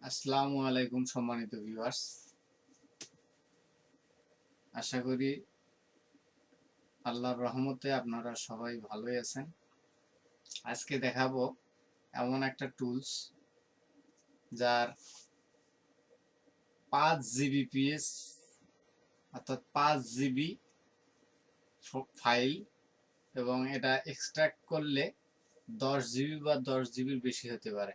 আসসালামু আলাইকুম সম্মানিত ভিউয়ার্স, আশা করি আল্লাহর রহমতে আপনারা সবাই ভালোই আছেন। আজকে দেখাবো এমন একটা টুলস যার 5 জিবি অর্থাৎ 5 জিবি ফাইল এবং এটা এক্সট্রাক্ট করলে 10 জিবি বা 10 জিবির বেশি হতে পারে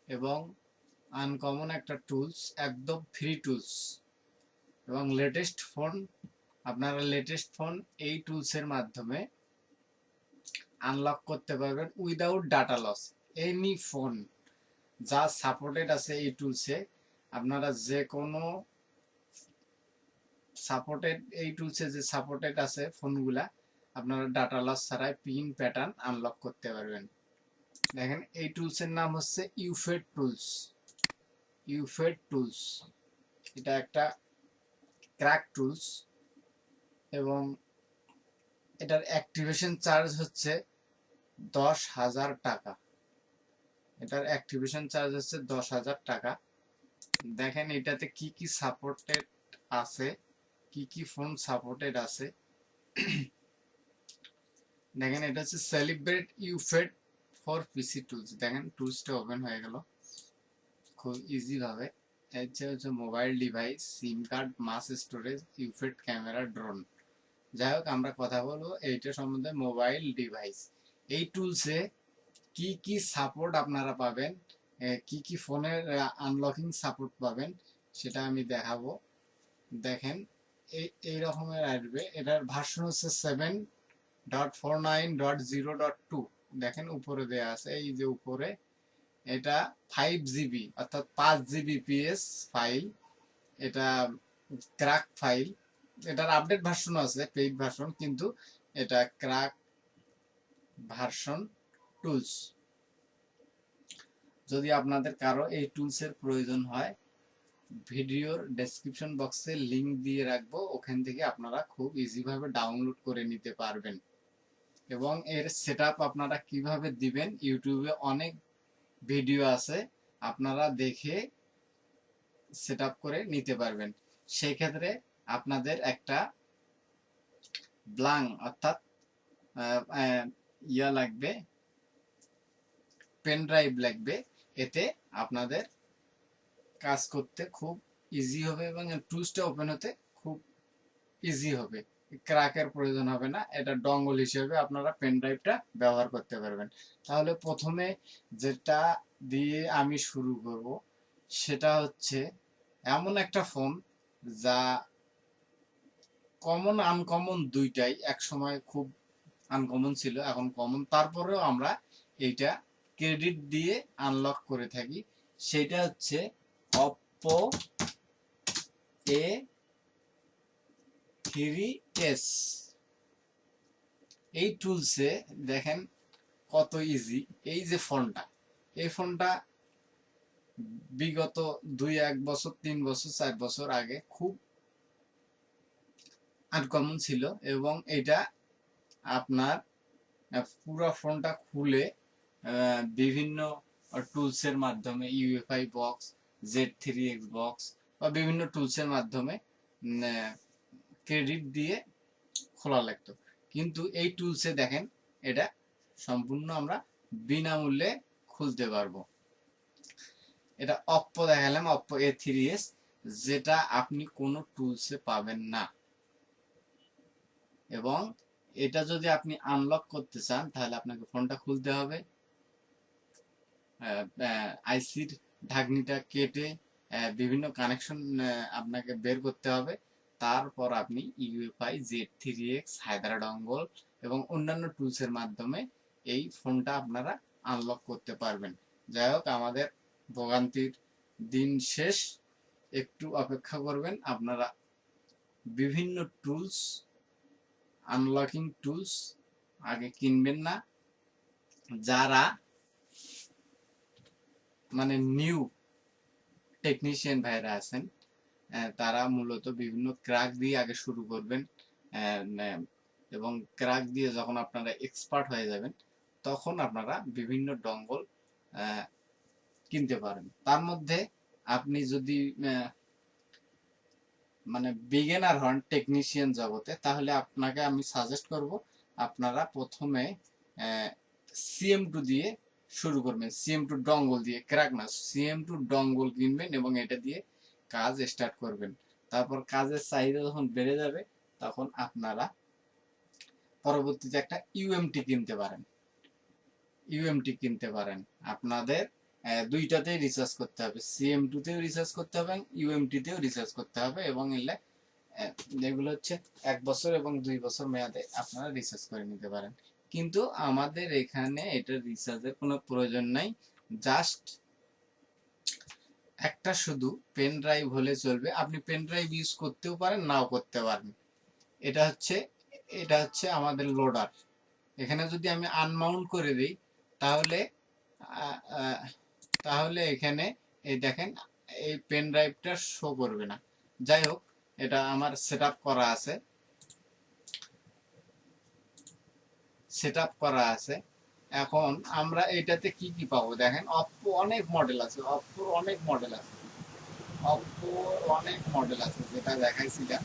এবং আনকমন একটা টুলস, একদম ফ্রি টুলস এবং লেটেস্ট ফোন। আপনারা লেটেস্ট ফোন এই টুলসের মাধ্যমে আনলক করতে পারবেন without data loss. Any phone যা সাপোর্টেড আছে এই টুলসে, আপনারা যে কোনো এই টুলসে যে সাপোর্টেড আছে ফোনগুলা আপনারা ডাটা লস ছাড়াই পিন প্যাটার্ন আনলক করতে পারবেন। দেখেন, এই টুলসের নাম হচ্ছে ইউফেড টুলস। এটা একটা ক্র্যাক টুলস এবং এটার অ্যাক্টিভেশন চার্জ হচ্ছে 10,000 টাকা। এটার অ্যাক্টিভেশন চার্জ হচ্ছে 10,000 টাকা। দেখেন এটাতে কি কি সাপোর্টেড আছে, কি কি ফোন সাপোর্টেড আছে। দেখেন, এটা হচ্ছে সেলিব্রেট ইউফেড ফর পিসি টুলস। দেখেন টুলসটা ওপেন হয়ে গেল খুব ইজি ভাবে। হচ্ছে মোবাইল ডিভাইস, সিম কার্ড, মাস স্টোরেজ, ইউফেড ক্যামেরা, ড্রোন। যাই হোক, আমরা কথা বলবো এইটা সম্বন্ধে। মোবাইল ডিভাইস, এই টুলসে কি কি সাপোর্ট আপনারা পাবেন, কি কি ফোনের আনলকিং সাপোর্ট পাবেন সেটা আমি দেখাবো। দেখেন, এই রকমের আসবে। এটার ভার্সন হচ্ছে 7.49.0.2। দেখেন উপরে দেয়া আছে, এই যে উপরে। এটা 5 জিবি অর্থাৎ 5 জিবি ফাইল। এটা ক্র্যাক ফাইল। এটার আপডেট ভার্সন আছে, পেইড ভার্সন, কিন্তু এটা ক্র্যাক ভার্সন টুলস। যদি আপনাদের কারো এই টুলসের প্রয়োজন হয়, ভিডিওর ডেসক্রিপশন বক্সে লিংক দিয়ে রাখবো, ওখান থেকে আপনারা খুব ইজিভাবে ডাউনলোড করে নিতে পারবেন এবং এর সেটআপ আপনারা কিভাবে দিবেন ইউটিউবে অনেক ভিডিও আছে, আপনারা দেখে সেটআপ করে নিতে পারবেন। সেই ক্ষেত্রে আপনাদের একটা অর্থাৎ লাগবে, পেন ড্রাইভ লাগবে। এতে আপনাদের কাজ করতে খুব ইজি হবে এবং টুলসটা ওপেন হতে খুব ইজি হবে। ক্র্যাকের প্রয়োজন হবে না, এটা ডঙ্গল হিসেবে আপনারা পেন ড্রাইভটা ব্যবহার করতে পারবেন। তাহলে প্রথমে যেটা দিয়ে আমি শুরু করব সেটা হচ্ছে এমন একটা ফোন যা কমন আনকমন দুইটাই। এক সময় খুব আনকমন ছিল, এখন কমন, তারপরেও আমরা এইটা ক্রেডিট দিয়ে আনলক করে থাকি। সেটা হচ্ছে অপ্পো A3s। এই টুলসে দেখেন কত ইজি। এই যে ফোনটা, এই ফোনটা বিগত 1 বছর 3 বছর 4 বছর আগে খুব আনকমন ছিল এবং এটা আপনার পুরো ফোনটা খুলে বিভিন্ন টুলসের মাধ্যমে, ইউএফআই বক্স, Z3X বক্স বা বিভিন্ন টুলসের মাধ্যমে ক্রেডিট দিয়ে খোলা লাগতো। কিন্তু এই টুলসে দেখেন এটা সম্পূর্ণ আমরা বিনামূল্যে খুলতে পারবো। এটা অপ্পো দেখালাম, অপ্পো A3s, যেটা আপনি কোনো টুলসে পাবেন না। এবং এটা যদি আপনি আনলক করতে চান তাহলে আপনাকে ফোনটা খুলতে হবে, আইসির ঢাকনিটা কেটে বিভিন্ন কানেকশন আপনাকে বের করতে হবে। তারপর আপনি ইউএফআই, Z3X, হায়দ্রা ডঙ্গল এবং অন্যান্য টুলসের মাধ্যমে এই ফোনটা আপনারা আনলক করতে পারবেন। যাই হোক, আমাদের ভোগান্তির দিন শেষ, একটু অপেক্ষা করবেন। আপনারা বিভিন্ন টুলস, আনলকিং টুলস আগে কিনবেন না। যারা মানে নিউ টেকনিশিয়ান ভাইরা আছেন, তারা মূলত বিভিন্ন ক্র্যাক দিয়ে আগে শুরু করবেন এবং ক্র্যাক দিয়ে যখন আপনারা এক্সপার্ট হয়ে যাবেন তখন আপনারা বিভিন্ন ডঙ্গল কিনতে পারেন। তার মধ্যে আপনি যদি মানে বিগিনার হন টেকনিশিয়ান জগতে, তাহলে আপনাকে আমি সাজেস্ট করব আপনারা প্রথমে CM2 দিয়ে শুরু করবেন। CM2 ডঙ্গল দিয়ে, ক্র্যাক না, CM2 ডঙ্গল কিনবেন এবং এটা দিয়ে কাজ স্টার্ট করবেন। তারপর কাজের চাহিদা যখন বেড়ে যাবে তখন আপনারা পরবর্তীতে একটা UMT কিনতে পারেন। UMT কিনতে পারেন। আপনাদের দুইটাতেই রিসার্চ করতে হবে, CM2 তেও রিসার্চ করতে হবে, UMT তেও রিসার্চ করতে হবে, এবং এগুলো হচ্ছে 1 বছর এবং 2 বছর মেয়াদে আপনারা রিসার্চ করে নিতে পারেন। কিন্তু আমাদের এখানে এটা রিসার্চের কোনো প্রয়োজন নাই, জাস্ট একটা শুধু পেন ড্রাইভ হলে চলবে। আপনি পেন ড্রাইভ ইউজ করতেও পারেন, নাও করতে পারেন। এটা হচ্ছে আমাদের লোডার। এখানে যদি আমি আনমাউন্ট করে দিই তাহলে তাহলে এখানে এই দেখেন এই পেন ড্রাইভটা শো করবে না। যাই হোক, এটা আমার সেটআপ করা আছে। এখন আমরা এটাতে কি কি পাবো দেখেন। অপ্পো অনেক মডেল আছে, যেটা দেখাইছিলাম।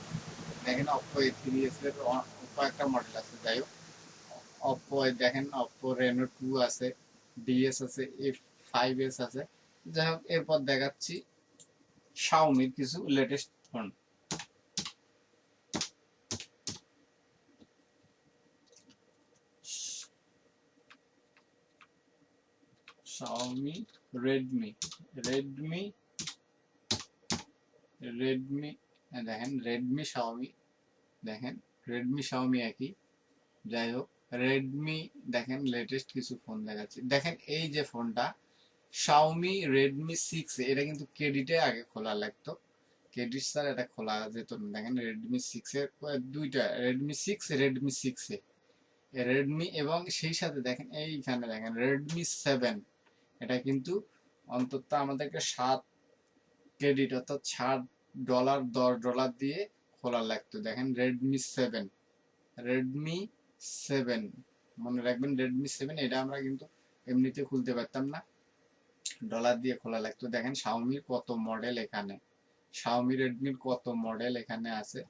দেখেন অপ্পো A3s এর কয়েকটা মডেল আছে। যাই হোক, অপ্পো দেখেন, অপ্পো রেনো 2 আছে, ডিএস আছে, F5s আছে। যাই হোক, এরপর দেখাচ্ছি শাওমির কিছু latest phone. Xiaomi, Redmi Redmi Redmi দেখেন, রেডমি শাওমি একই। যাই হোক, রেডমি দেখেন লেটেস্ট কিছু ফোন দেখাচ্ছি। দেখেন এই যে ফোনটা শাওমি রেডমি 6, এটা কিন্তু ক্রেডিটে আগে খোলা লাগতো, ক্রেডিট স্যার এটা খোলা যেত না। দেখেন রেডমি 6 এর দুইটা, রেডমি 6 রেডমি, এবং সেই সাথে দেখেন এইখানে দেখেন রেডমি 7, এটা কিন্তু অন্তত আমাদেরকে 7 ক্রেডিট অর্থাৎ $60 $10 দিয়ে খোলা লাগতো। দেখেন রেডমি 7 মনে রাখবেন, রেডমি 7 এটা আমরা কিন্তু এমনিতে খুলতে পারতাম না, ডলার দিয়ে খোলা লাগতো। দেখেন শাওমির কত মডেল এখানে, শাওমি রেডমির কত মডেল এখানে আছে।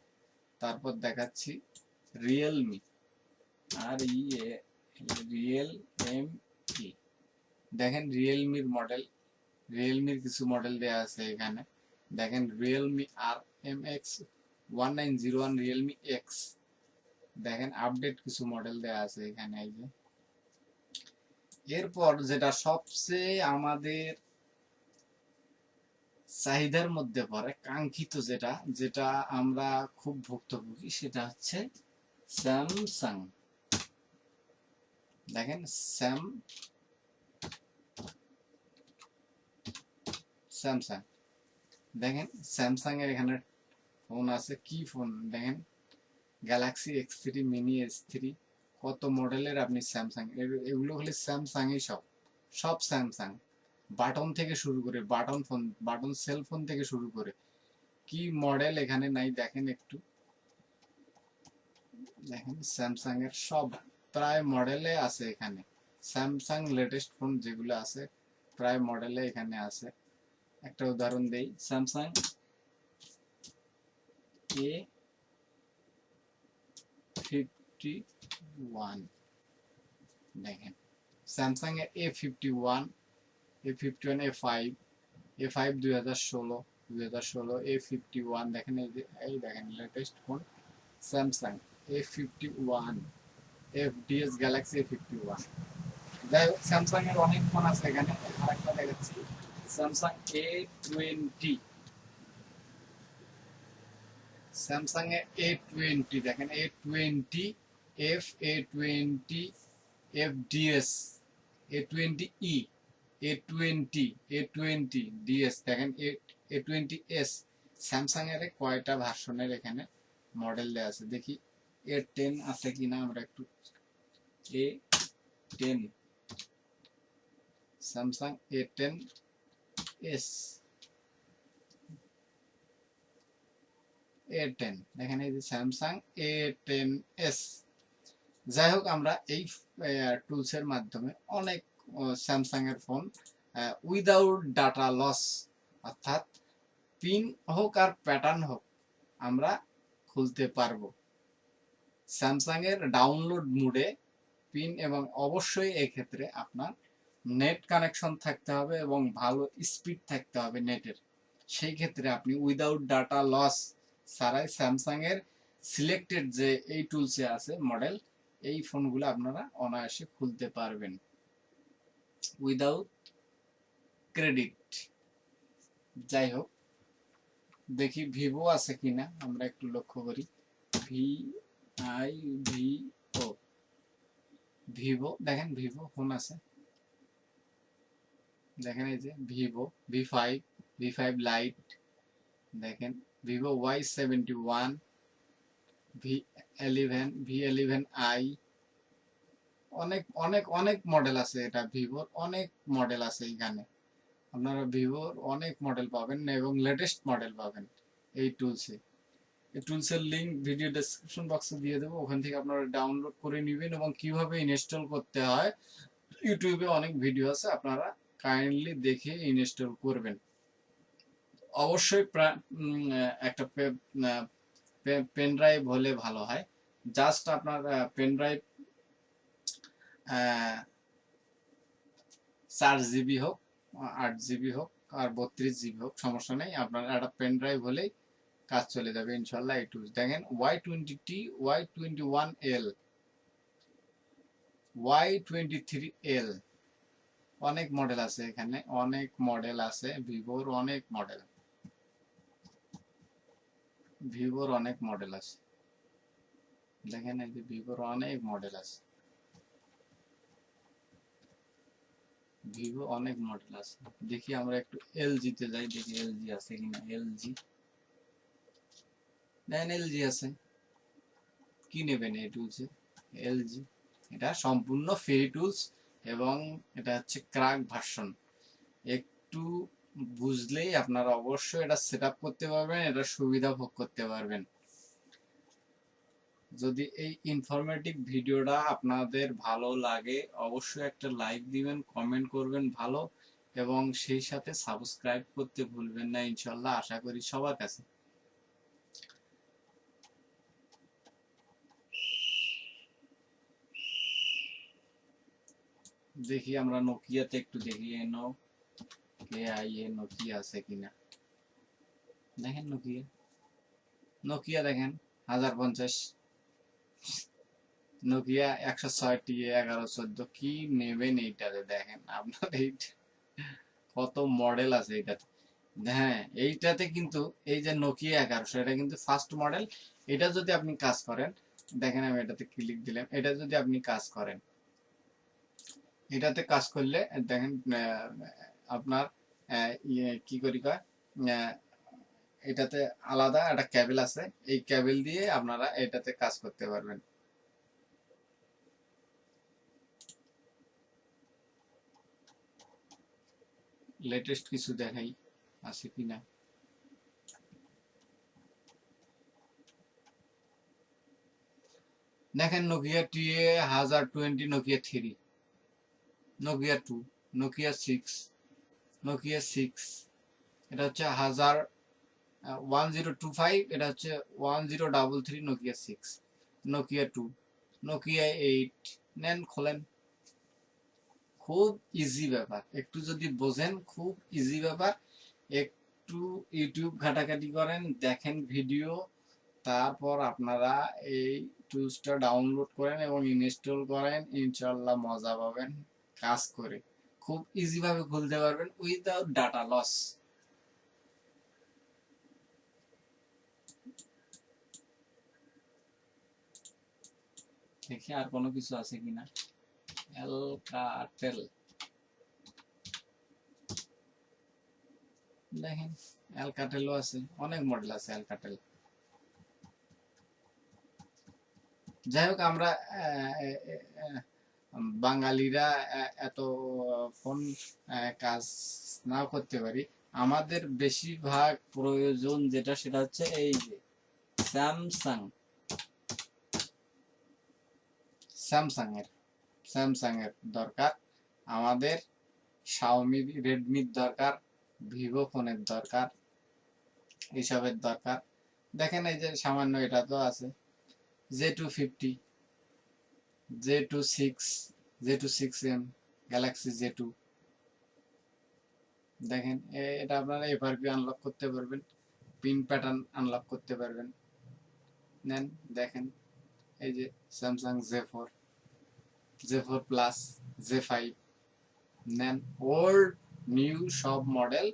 তারপর দেখাচ্ছি রিয়েলমি, রিয়েলমি, দেখেন রিয়েলমির কিছু মডেল দেয়া আছে এখানে। দেখেন রিয়েলমি RMX1901, রিয়েলমি এক্স, দেখেন আপডেট কিছু মডেল দেয়া আছে এখানে। এই যে এরপর যেটা সবচেয়ে আমাদের চাহিদার মধ্যে পড়ে, কাঙ্ক্ষিত যেটা আমরা খুব ভুক্তভোগী, সেটা হচ্ছে স্যামসাং। দেখেন স্যামসাং, দেখেন স্যামসাং এর এখানে ফোন আছে। কি ফোন দেখেন, গ্যালাক্সি X3, মিনি S3, কত মডেলের আপনি স্যামসাং, এগুলো হলে স্যামসাংই সব স্যামসাং। বাটন থেকে শুরু করে, বাটন সেল ফোন থেকে শুরু করে কি মডেল এখানে নাই দেখেন একটু। দেখেন স্যামসাং এর সব প্রায় মডেলে আছে এখানে। স্যামসাং লেটেস্ট ফোন যেগুলো আছে প্রায় মডেলে এখানে আছে। একটা উদাহরণ দেই, স্যামসাং A51, দেখেন স্যামসাং এর A51, A5 2016 A51, দেখেন এই দেখেন latest phone Samsung A51, FDS Galaxy A51। যাই হোক, স্যামসাং এর অনেক ফোন আছে এখানে। আরেকটা দেখাচ্ছি স্যামসাং A20, স্যামসাং এর A20, দেখেন A20 A20 FDS, A20E, A20 DS, দেখেন A20s। স্যামসাং এর কয়টা ভার্সনের এখানে মডেল দেয়া আছে দেখি, A10 আছে কিনা আমরা একটু। A10, স্যামসাং A10s, A10, দেখেন এই যে স্যামসাং A10s। যাই হোক, আমরা এই টুলস এর মাধ্যমে অনেক স্যামসাং এর ফোন উইদাউট ডাটা লস অর্থাৎ পিন হোক আর প্যাটার্ন হোক আমরা খুলতে পারবো। স্যামসাং এর ডাউনলোড মোডে পিন, এবং অবশ্যই এক্ষেত্রে আপনার নেট কানেকশন থাকতে হবে এবং ভালো স্পিড থাকতে হবে নেটের। সেই ক্ষেত্রে আপনি উইদাউট ডাটা লস ছাড়াই স্যামসাং এর সিলেক্টেড যে এই টুলসে আছে মডেল, এই ফোনগুলো আপনারা অনায়াসে খুলতে পারবেন উইদাউট ক্রেডিট। যাই হোক, দেখি ভিভো আছে কিনা আমরা একটু লক্ষ্য করি। ভিভো, ভিভো দেখেন, ভিভো ফোন আছে, দেখেন এই যে ভিভো ভি5 লাইট, দেখেন ভিভো Y71, ভি11i, অনেক অনেক অনেক মডেল আছে। এটা ভিভোর অনেক মডেল আছে এখানে, আপনারা ভিভোর অনেক মডেল পাবেন এবং লেটেস্ট মডেল পাবেন এই টুলসে। এই টুলসের লিঙ্ক ভিডিও ডেসক্রিপশন বক্সে দিয়ে দেবো, ওখান থেকে আপনারা ডাউনলোড করে নেবেন এবং কিভাবে ইনস্টল করতে হয় ইউটিউবে অনেক ভিডিও আছে, আপনারা কাইন্ডলি দেখে ইনস্টল করবেন। অবশ্যই একটা পেন ড্রাইভ হলে ভালো হয়। জাস্ট আপনার পেন ড্রাইভ 4 জিবি হোক, 8 জিবি হোক আর 32 জিবি হোক, সমস্যা নেই। আপনার একটা পেন ড্রাইভ হলেই কাজ চলে যাবে ইনশাল্লাহ। এই টুলস দেখেন Y20T, Y21L, Y23L, অনেক মডেল আছে এখানে, অনেক মডেল আছে ভিভোর, অনেক মডেল, ভিভোর অনেক মডেল আছে। দেখেন এই যে ভিভোর অনেক মডেল আছে, ভিভো অনেক মডেল আছে। দেখি আমরা একটু এলজিতে যাই, দেখি এলজি আছে কিনা। এলজি, দেখেন এলজি আছে। কি নেবেন এই টুলসে? এলজি, এটা সম্পূর্ণ ফ্রি টুলস এবং এটা হচ্ছে ক্র্যাক ভার্সন। একটু বুঝলেই আপনারা অবশ্যই এটা সেট আপ করতে পারবেন, এটা সুবিধা ভোগ করতে পারবেন। যদি এই ইনফরমেটিভ ভিডিওটা আপনাদের ভালো লাগে অবশ্যই একটা লাইক দিবেন, কমেন্ট করবেন ভালো, এবং সেই সাথে সাবস্ক্রাইব করতে ভুলবেন না ইনশাল্লাহ, আশা করি সবার কাছে। দেখি আমরা নোকিয়াতে একটু দেখি, নোকিয়া আছে কিনা। দেখেন নোকিয়া, নোকিয়া দেখেন 1050, নোকিয়া 106T, 1114, কি নেবেন এইটাতে? দেখেন আপনার এইটা কত মডেল আছে এইটাতে। হ্যাঁ, এইটাতে কিন্তু এই যে নোকিয়া 1100, এটা কিন্তু ফার্স্ট মডেল। এটা যদি আপনি কাজ করেন, দেখেন আমি এটাতে ক্লিক দিলাম, এটা যদি আপনি কাজ করেন, এটাতে কাজ করলে দেখেন আপনার কি করি কয়, এটাতে আলাদা একটা ক্যাবেল আছে, এই ক্যাবেল দিয়ে আপনারা এটাতে কাজ করতে পারবেন। লেটেস্ট কিছু দেখাই আছে কিনা। দেখেন Nokia TA1020, Nokia 3, Nokia 2, Nokia 6, Nokia 6, এটা হচ্ছে 1025, এটা হচ্ছে 1033, নোকিয়া 6, নোকিয়া 2, নোকিয়া 8 নেন, খোলেন। খুব ইজি ব্যাপার, একটু যদি বোঝেন খুব ইজি ব্যাপার। একটু ইউটিউব ঘাটাঘাটি করেন, দেখেন ভিডিও, তারপর আপনারা এই টুলসটা ডাউনলোড করেন এবং ইনস্টল করেন, ইনশাল্লাহ মজা পাবেন কাজ করে। খুব ইজি ভাবে খুলতে পারবেন উইদাউট ডাটা লস। দেখি আর কোনো কিছু আছে কিনা। অ্যালকাটেল, দেখেন অ্যালকাটেলও আছে, অনেক মডেল আছে অ্যালকাটেল। যাই হোক, আমরা বাঙালিরা এত ফোন কাজ নাও করতে পারি, আমাদের বেশিরভাগ প্রয়োজন যেটা সেটা হচ্ছে এই যে স্যামসাং, স্যামসাং এর দরকার আমাদের, শাওমি রেডমির দরকার, ভিভো ফোনের দরকার, এইসবের দরকার। দেখেন এই যে সামান্য এটা তো আছে J250, J26, J26M, Galaxy J2। দেখেন এটা আপনারা এফআরপি আনলক করতে পারবেন, পিন প্যাটার্ন আনলক করতে পারবেন। নেন দেখেন এই যে Samsung J4, J4 plus, J5। নেন, ওল্ড নিউ সব মডেল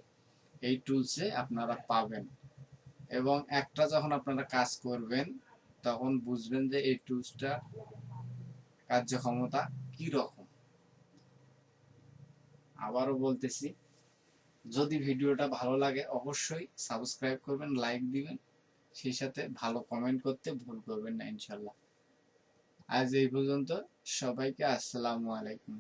এই টুলসে আপনারা পাবেন। এবং একটা যখন আপনারা কাজ করবেন তখন বুঝবেন যে এই টুলসটা কার্যক্ষমতা কি রকম। আবারও বলতেছি, যদি ভিডিওটা ভালো লাগে অবশ্যই সাবস্ক্রাইব করবেন, লাইক দিবেন, সেই সাথে ভালো কমেন্ট করতে ভুল করবেন না ইনশাল্লাহ। আজ এই পর্যন্ত, সবাইকে আসসালামু আলাইকুম।